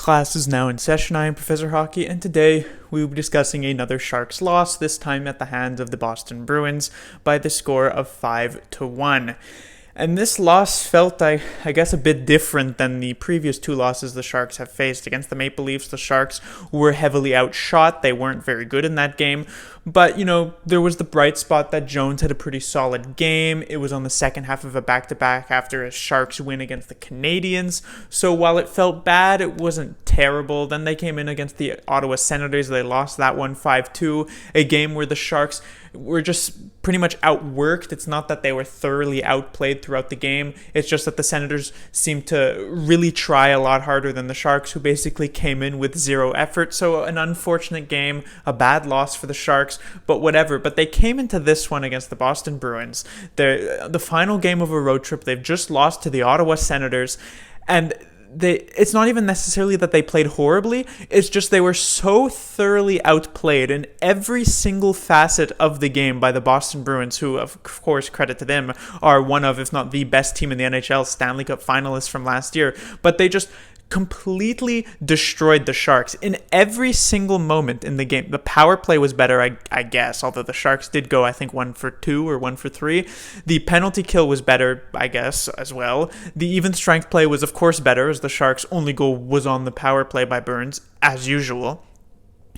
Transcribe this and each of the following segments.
Class is now in session. I am Professor Hockey, and today we will be discussing another Sharks loss, this time at the hands of the Boston Bruins by the score of 5-1. And this loss felt, I guess, a bit different than the previous two losses the Sharks have faced. Against the Maple Leafs, the Sharks were heavily outshot. They weren't very good in that game. But, there was the bright spot that Jones had a pretty solid game. It was on the second half of a back-to-back after a Sharks win against the Canadiens. So while it felt bad, it wasn't terrible. Then they came in against the Ottawa Senators. They lost that one 5-2, a game where the Sharks were just pretty much outworked. It's not that they were thoroughly outplayed throughout the game. It's just that the Senators seemed to really try a lot harder than the Sharks, who basically came in with zero effort. So an unfortunate game, a bad loss for the Sharks, but whatever. But they came into this one against the Boston Bruins. The final game of a road trip. They've just lost to the Ottawa Senators, and it's not even necessarily that they played horribly, it's just they were so thoroughly outplayed in every single facet of the game by the Boston Bruins, who, of course, credit to them, are one of, if not the best team in the NHL, Stanley Cup finalists from last year. But they just completely destroyed the Sharks in every single moment in the game. The power play was better, I guess, although the Sharks did go, I think, 1 for 2 or 1 for 3. The penalty kill was better, I guess, as well. The even strength play was, of course, better, as the Sharks' only goal was on the power play by Burns, as usual.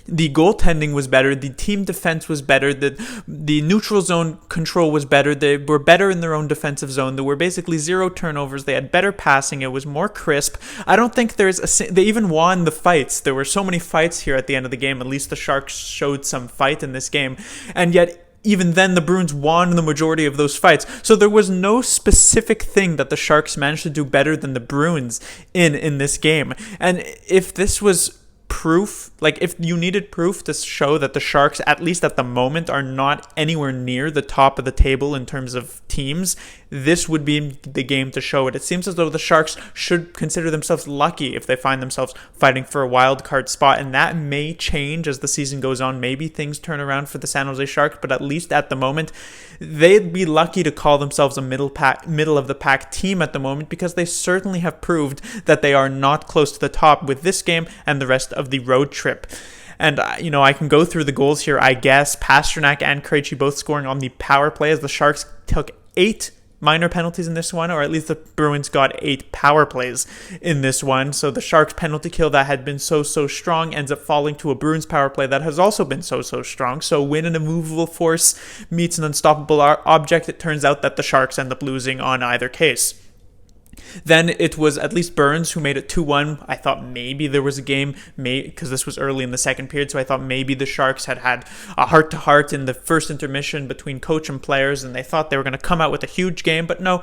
The goaltending was better. The team defense was better. The neutral zone control was better. They were better in their own defensive zone. There were basically zero turnovers. They had better passing. It was more crisp. I don't think they even won the fights. There were so many fights here at the end of the game. At least the Sharks showed some fight in this game. And yet, even then, the Bruins won the majority of those fights. So there was no specific thing that the Sharks managed to do better than the Bruins in this game. And if this was proof, if you needed proof to show that the Sharks, at least at the moment, are not anywhere near the top of the table in terms of teams, this would be the game to show it. It seems as though the Sharks should consider themselves lucky if they find themselves fighting for a wild card spot, and that may change as the season goes on. Maybe things turn around for the San Jose Sharks, but at least at the moment, they'd be lucky to call themselves a middle of the pack team at the moment, because they certainly have proved that they are not close to the top with this game and the rest of the road trip. And, I can go through the goals here, I guess. Pastrnak and Krejci both scoring on the power play, as the Sharks took 8 minor penalties in this one, or at least the Bruins got 8 power plays in this one. So the Sharks penalty kill that had been so strong ends up falling to a Bruins power play that has also been so strong. So when an immovable force meets an unstoppable object, it turns out that the Sharks end up losing on either case. Then it was at least Burns who made it 2-1. I thought maybe there was a game, because this was early in the second period, so I thought maybe the Sharks had a heart-to-heart in the first intermission between coach and players, and they thought they were going to come out with a huge game, but no.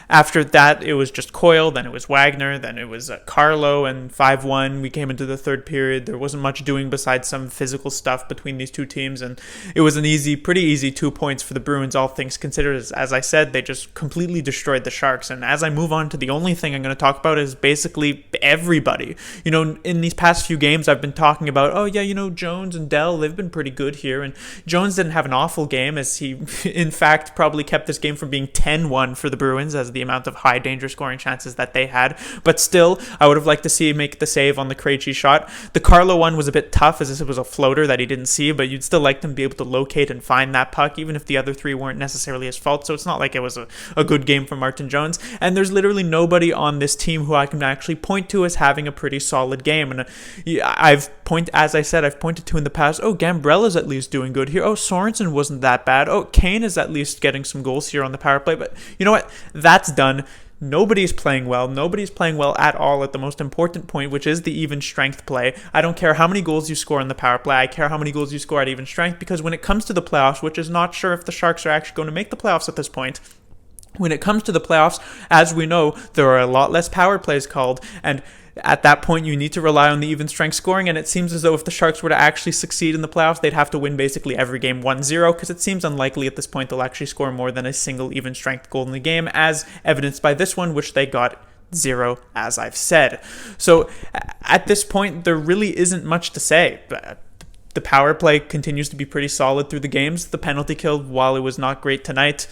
After that, it was just Coyle, then it was Wagner, then it was Carlo, and 5-1. We came into the third period. There wasn't much doing besides some physical stuff between these two teams, and it was an pretty easy 2 points for the Bruins, all things considered. As I said, they just completely destroyed the Sharks, and as I move on to the only thing I'm going to talk about is basically everybody. In these past few games, I've been talking about, Jones and Dell, they've been pretty good here, and Jones didn't have an awful game, as he, in fact, probably kept this game from being 10-1 for the Bruins, as the amount of high danger scoring chances that they had. But still, I would have liked to see him make the save on the Krejci shot. The Carlo one was a bit tough, as this was a floater that he didn't see, but you'd still like them to be able to locate and find that puck, even if the other 3 weren't necessarily his fault. So it's not like it was a good game for Martin Jones. And there's literally nobody on this team who I can actually point to as having a pretty solid game. And I've pointed to in the past, Gambrella's at least doing good here. Sorensen wasn't that bad. Kane is at least getting some goals here on the power play. But you know what? That's done. Nobody's playing well. Nobody's playing well at all at the most important point, which is the even strength play. I don't care how many goals you score in the power play. I care how many goals you score at even strength, because when it comes to the playoffs, which is not sure if the Sharks are actually going to make the playoffs at this point, when it comes to the playoffs, as we know, there are a lot less power plays called, and at that point, you need to rely on the even strength scoring, and it seems as though if the Sharks were to actually succeed in the playoffs, they'd have to win basically every game 1-0, because it seems unlikely at this point they'll actually score more than a single even strength goal in the game, as evidenced by this one, which they got 0, as I've said. So at this point, there really isn't much to say. The power play continues to be pretty solid through the games. The penalty kill, while it was not great tonight,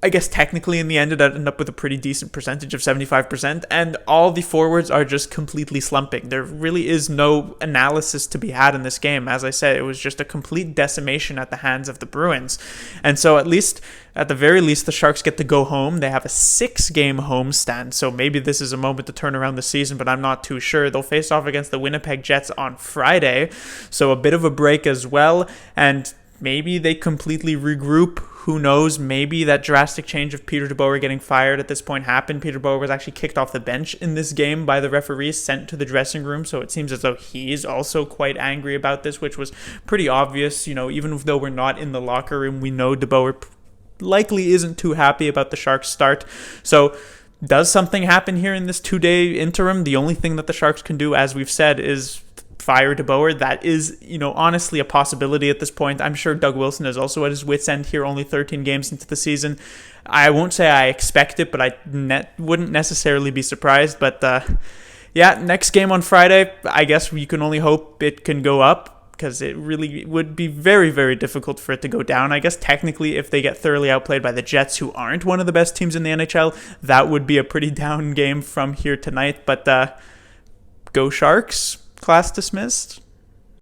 I guess technically in the end it ended up with a pretty decent percentage of 75%, and all the forwards are just completely slumping. There really is no analysis to be had in this game. As I said, it was just a complete decimation at the hands of the Bruins. And so at the very least, the Sharks get to go home. They have a 6-game homestand, so maybe this is a moment to turn around the season, but I'm not too sure. They'll face off against the Winnipeg Jets on Friday, so a bit of a break as well, and maybe they completely regroup. Who knows? Maybe that drastic change of Peter DeBoer getting fired at this point happened. Peter DeBoer was actually kicked off the bench in this game by the referees, sent to the dressing room. So it seems as though he's also quite angry about this, which was pretty obvious. Even though we're not in the locker room, we know DeBoer likely isn't too happy about the Sharks' start. So does something happen here in this 2-day interim? The only thing that the Sharks can do, as we've said, is fire DeBoer. That is, honestly a possibility at this point. I'm sure Doug Wilson is also at his wit's end here, only 13 games into the season. I won't say I expect it, but I wouldn't necessarily be surprised. But next game on Friday, I guess you can only hope it can go up, because it really would be very, very difficult for it to go down. I guess technically if they get thoroughly outplayed by the Jets, who aren't one of the best teams in the NHL, that would be a pretty down game from here tonight. But go Sharks. Class dismissed.